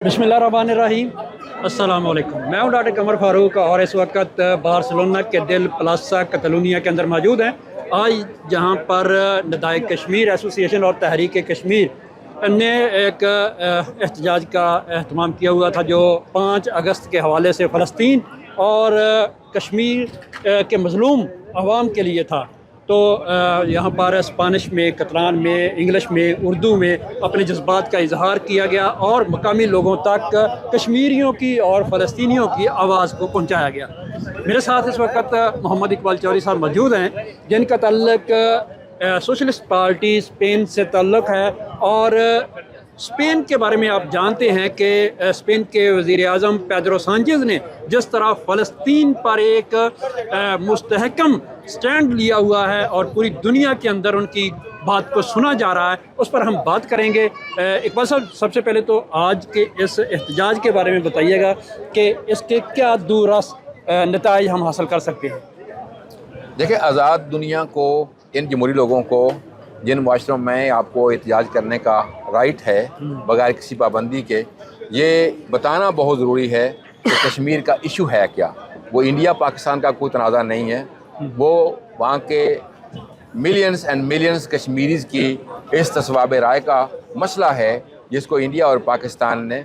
बिस्मिल्लाहिर्रहमानिर्रहीम। अस्सलाम वालेकुम। मैं हूं डॉक्टर कमर फारूक और इस वक्त बार्सिलोना के दिल प्लाजा कतलूनिया के अंदर मौजूद हैं। आज जहां पर नदाए कश्मीर एसोसिएशन और तहरीक कश्मीर ने एक एहतजाज का अहतमाम किया हुआ था जो 5 अगस्त के हवाले से फ़लस्तीन और कश्मीर के मज़लूम अवाम के लिए था। तो यहाँ पर स्पेनिश में, कतलान में, इंग्लिश में, उर्दू में अपने जज्बात का इजहार किया गया और मकामी लोगों तक कश्मीरियों की और फ़लस्तीनियों की आवाज़ को पहुँचाया गया। मेरे साथ इस वक्त मोहम्मद इकबाल चौधरी साहब मौजूद हैं जिनका ताल्लुक सोशलिस्ट पार्टी स्पेन से ताल्लुक़ है। और स्पेन के बारे में आप जानते हैं कि स्पेन के वज़ीर आज़म पेड्रो सांचेज़ ने जिस तरह फ़लस्तीन पर एक मुस्तहकम स्टैंड लिया हुआ है और पूरी दुनिया के अंदर उनकी बात को सुना जा रहा है, उस पर हम बात करेंगे। इकबाल साहब, सबसे पहले तो आज के इस एहतजाज के बारे में बताइएगा कि इसके क्या दूरस नताइज हम हासिल कर सकते हैं। देखिए, आज़ाद दुनिया को, इन जमहूरी लोगों को जिन माशरों में आपको एहतजाज करने का राइट है बगैर किसी पाबंदी के, ये बताना बहुत ज़रूरी है कि कश्मीर का इशू है क्या। वो इंडिया पाकिस्तान का कोई तनाज़ा नहीं है, वो वहाँ के मिलियंस एंड मिलियंस कश्मीरीज़ की इस तस्वाब राय का मसला है जिसको इंडिया और पाकिस्तान ने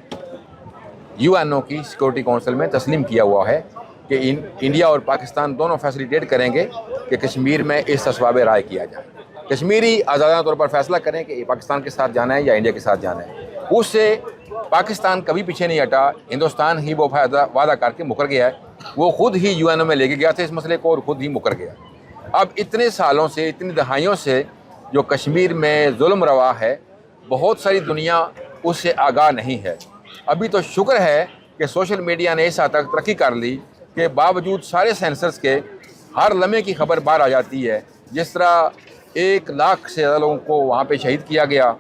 UNO की सिक्योरिटी काउंसिल में तस्लीम किया हुआ है कि इंडिया और पाकिस्तान दोनों फैसिलिटेट करेंगे कि कश्मीर में इस तस्वाब राय किया जाए। कश्मीरी आज़ादाना तौर पर फैसला करें कि पाकिस्तान के साथ जाना है या इंडिया के साथ जाना है। उससे पाकिस्तान कभी पीछे नहीं हटा, हिंदुस्तान ही वो वादा करके मुकर गया है। वो खुद ही UNO में लेके गया था इस मसले को और ख़ुद ही मुकर गया। अब इतने सालों से, इतनी दहाइयों से जो कश्मीर में जुल्म रवा है, बहुत सारी दुनिया उससे आगाह नहीं है। अभी तो शुक्र है कि सोशल मीडिया ने इस हद तक तरक्की कर ली कि बावजूद सारे सेंसर्स के हर लम्हे की खबर बाहर आ जाती है। जिस तरह 1 लाख से ज़्यादा लोगों को वहाँ पे शहीद किया गया,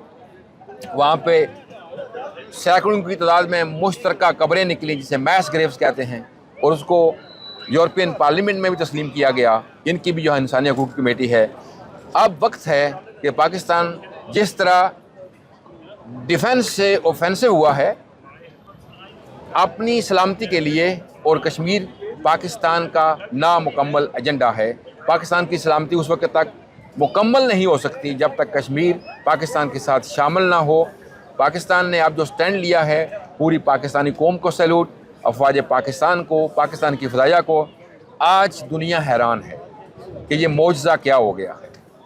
वहाँ पे सैकड़ों की तादाद में मुश्तरका कब्रें निकली जिसे मैस ग्रेव्स कहते हैं, और उसको यूरोपियन पार्लियामेंट में भी तस्लीम किया गया, इनकी भी जो इंसानी हकूक़ की कमेटी है। अब वक्त है कि पाकिस्तान जिस तरह डिफेंस से ऑफेंसिव हुआ है अपनी सलामती के लिए, और कश्मीर पाकिस्तान का नामुकम्मल एजेंडा है। पाकिस्तान की सलामती उस वक्त तक मुकम्मल नहीं हो सकती जब तक कश्मीर पाकिस्तान के साथ शामिल ना हो। पाकिस्तान ने अब जो स्टैंड लिया है, पूरी पाकिस्तानी कौम को सैल्यूट, अफवाज पाकिस्तान को, पाकिस्तान की फ़दाइया को। आज दुनिया हैरान है कि ये मौजज़ा क्या हो गया।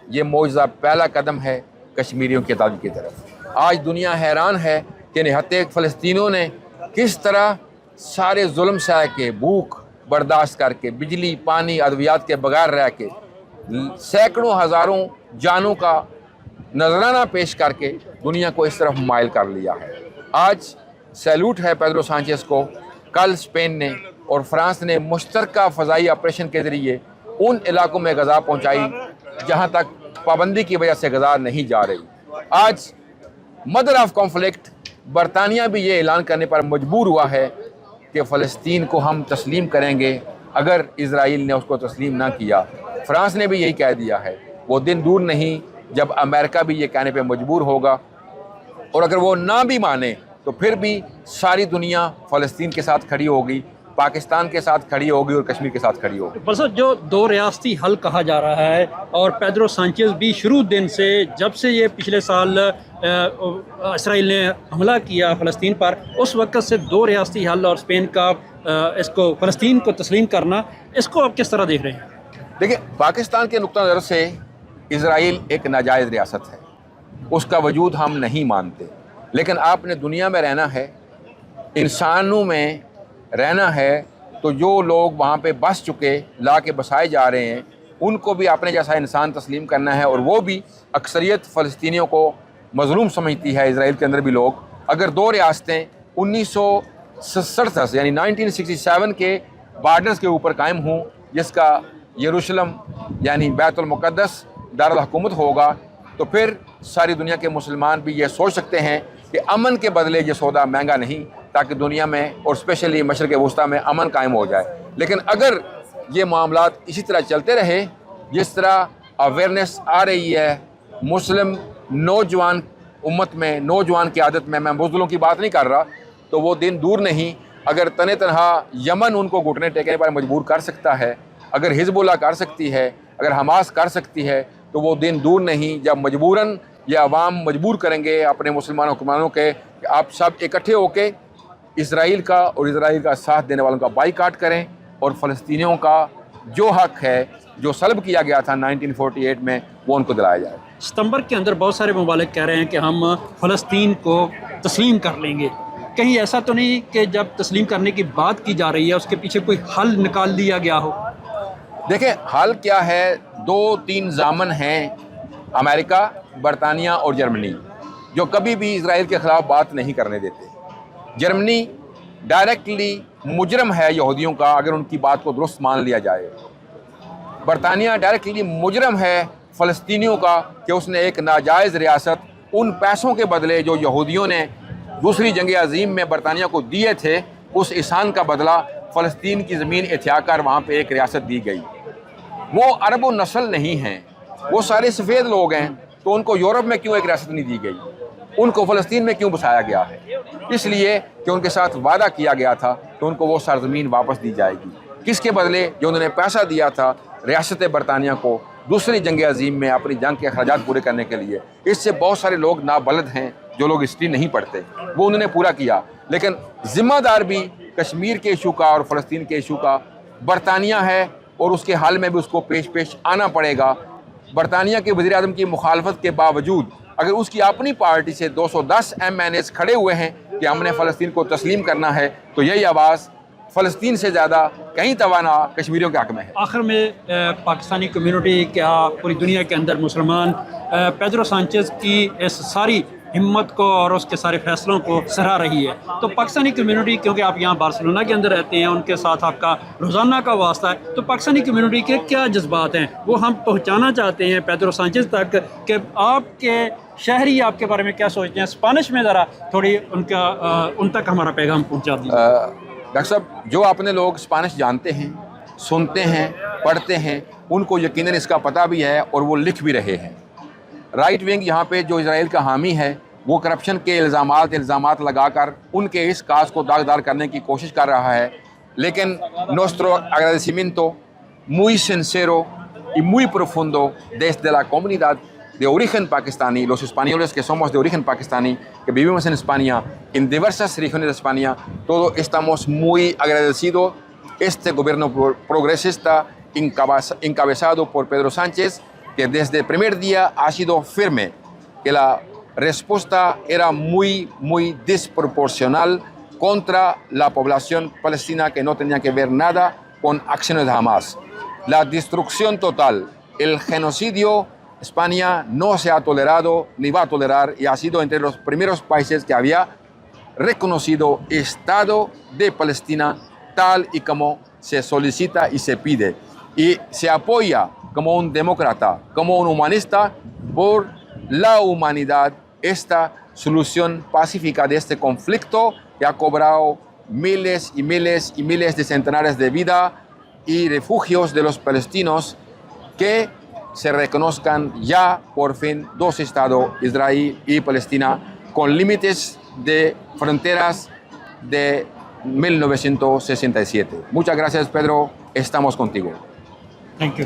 ये मौजज़ा पहला कदम है कश्मीरियों की आज़ादी की तरफ। आज दुनिया हैरान है कि निहत्ते फ़लस्तीनियों ने किस तरह सारे जुल्म सह के, भूख बर्दाश्त करके, बिजली पानी अद्वियात के बगैर रह के, सैकड़ों हज़ारों जानों का नजराना पेश करके दुनिया को इस तरफ माइल कर लिया है। आज सैल्यूट है पेड्रो सांचेज़ को। कल स्पेन ने और फ्रांस ने मुश्तरका फ़ज़ाई ऑपरेशन के ज़रिए उन इलाकों में ग़ज़ा पहुँचाई जहाँ तक पाबंदी की वजह से ग़ज़ा नहीं जा रही। आज मदर ऑफ कॉन्फ्लिक्ट बरतानिया भी ये ऐलान करने पर मजबूर हुआ है कि फ़लस्तीन को हम तस्लीम करेंगे अगर इज़राइल ने उसको तस्लीम ना किया। फ्रांस ने भी यही कह दिया है। वो दिन दूर नहीं जब अमेरिका भी ये कहने पे मजबूर होगा, और अगर वो ना भी माने तो फिर भी सारी दुनिया फ़लस्तीन के साथ खड़ी होगी, पाकिस्तान के साथ खड़ी होगी और कश्मीर के साथ खड़ी होगी। बस जो 2 रियासती हल कहा जा रहा है, और पेड्रो सांचेज़ भी शुरू दिन से, जब से ये पिछले साल इसराइल ने हमला किया फ़लस्तीन पर, उस वक्त से 2 रियासती हल और स्पेन का इसको फ़लस्तीन को तस्लीम करना, इसको आप किस तरह देख रहे हैं? देखिए, पाकिस्तान के नुक्ता नज़र से इज़राइल एक नाजायज़ रियासत है, उसका वजूद हम नहीं मानते। लेकिन आपने दुनिया में रहना है, इंसानों में रहना है, तो जो लोग वहाँ पे बस चुके, ला के बसाए जा रहे हैं, उनको भी अपने जैसा इंसान तस्लीम करना है। और वो भी अक्सरियत फ़लस्तीनियों को मज़लूम समझती है। इज़राइल के अंदर भी लोग, अगर 2 रियासतें 1967 से यानी 1967 के बार्डर्स के ऊपर कायम हों, जिसका यरूशलेम यानी बैतुल मुक़द्दस दारुल हुकूमत होगा, तो फिर सारी दुनिया के मुसलमान भी ये सोच सकते हैं कि अमन के बदले ये सौदा महंगा नहीं, ताकि दुनिया में और स्पेशली मशरिक़ वस्ता में अमन कायम हो जाए। लेकिन अगर ये मामलात इसी तरह चलते रहे, जिस तरह अवेयरनेस आ रही है मुस्लिम नौजवान उम्मत में, नौजवान की आदत में, मैं बुज़ुर्गों की बात नहीं कर रहा, تو وہ دن دور نہیں اگر تن تنہا یمن ان کو گھٹنے ٹیکنے پر مجبور کر سکتا ہے، اگر حزب اللہ کر سکتی ہے، اگر حماس کر سکتی ہے، تو وہ دن دور نہیں جب مجبوراً یہ عوام مجبور کریں گے اپنے مسلمان حکمرانوں کے کہ آپ سب اکٹھے ہو کے اسرائیل کا اور اسرائیل کا ساتھ دینے والوں کا بائیکاٹ کریں اور فلسطینیوں کا جو حق ہے جو سلب کیا گیا تھا 1948 میں وہ ان کو دلایا جائے۔ ستمبر کے اندر بہت سارے ممالک کہہ رہے ہیں کہ ہم فلسطین کو تسلیم کر لیں گے، کہیں ایسا تو نہیں کہ جب تسلیم کرنے کی بات کی جا رہی ہے اس کے پیچھے کوئی حل نکال لیا گیا ہو؟ دیکھیں حل کیا ہے، 2-3 ضامن ہیں، امریکہ، برطانیہ اور جرمنی، جو کبھی بھی اسرائیل کے خلاف بات نہیں کرنے دیتے۔ جرمنی ڈائریکٹلی مجرم ہے یہودیوں کا اگر ان کی بات کو درست مان لیا جائے۔ برطانیہ ڈائریکٹلی مجرم ہے فلسطینیوں کا کہ اس نے ایک ناجائز ریاست ان پیسوں کے بدلے جو یہودیوں نے دوسری جنگ عظیم میں برطانیہ کو دیے تھے، اس احسان کا بدلہ فلسطین کی زمین احتیا کر وہاں پہ ایک ریاست دی گئی۔ وہ عرب و نسل نہیں ہیں، وہ سارے سفید لوگ ہیں، تو ان کو یورپ میں کیوں ایک ریاست نہیں دی گئی؟ ان کو فلسطین میں کیوں بسایا گیا ہے؟ اس لیے کہ ان کے ساتھ وعدہ کیا گیا تھا کہ ان کو وہ سرزمین واپس دی جائے گی۔ کس کے بدلے؟ جو انہوں نے پیسہ دیا تھا ریاست برطانیہ کو دوسری جنگ عظیم میں اپنی جنگ کے اخراجات پورے کرنے کے لیے۔ اس سے بہت سارے لوگ نابلد ہیں جو لوگ ہسٹری نہیں پڑھتے، وہ انہوں نے پورا کیا، لیکن ذمہ دار بھی کشمیر کے ایشو کا اور فلسطین کے ایشو کا برطانیہ ہے، اور اس کے حل میں بھی اس کو پیش آنا پڑے گا۔ برطانیہ کے وزیر اعظم کی مخالفت کے باوجود اگر اس کی اپنی پارٹی سے 210 MNAs کھڑے ہوئے ہیں کہ ہم نے فلسطین کو تسلیم کرنا ہے، تو یہی آواز فلسطین سے زیادہ کہیں توانا کشمیریوں کے حق میں ہے۔ آخر میں پاکستانی کمیونٹی کیا پوری دنیا کے اندر مسلمان پیدرو سانچیز کی اس ساری ہمت کو اور اس کے سارے فیصلوں کو سراہ رہی ہے، تو پاکستانی کمیونٹی، کیونکہ آپ یہاں بارسلونا کے اندر رہتے ہیں، ان کے ساتھ آپ کا روزانہ کا واسطہ ہے، تو پاکستانی کمیونٹی کے کیا جذبات ہیں وہ ہم پہنچانا چاہتے ہیں پیدرو سانچیز تک کہ آپ کے شہری آپ کے بارے میں کیا سوچتے ہیں؟ اسپینش میں ذرا تھوڑی ان تک ہمارا پیغام پہنچا دیجیے۔ ڈاکٹر صاحب، جو اپنے لوگ اسپینش جانتے ہیں، سنتے ہیں، پڑھتے ہیں، ان کو یقیناً اس کا پتہ بھی ہے اور وہ لکھ بھی رہے ہیں۔ رائٹ ونگ یہاں پہ جو اسرائیل کا حامی ہے وہ کرپشن کے الزامات لگا کر ان کے اس کاز کو داغدار کرنے کی کوشش کر رہا ہے، لیکن nuestro agradecimiento muy sincero y muy profundo desde la comunidad de origen pakistaní, los españoles que somos de origen pakistaní, que vivimos en España, en diversas regiones de España, todos estamos muy agradecidos. Este gobierno progresista encabezado por Pedro Sánchez, que desde el primer día ha sido firme, que la respuesta era muy desproporcional contra la población palestina que no tenía que ver nada con acciones de Hamas. La destrucción total, el genocidio, España no se ha tolerado ni va a tolerar, y ha sido entre los primeros países que había reconocido Estado de Palestina tal y como se solicita y se pide, y se apoya como un demócrata, como un humanista, por la humanidad, esta solución pacífica de este conflicto que ha cobrado miles y miles y miles de centenares de vidas y refugios de los palestinos, que se reconozcan ya por fin dos estados, Israel y Palestina, con límites de fronteras de 1967. Muchas gracias, Pedro. Estamos contigo. Thank you.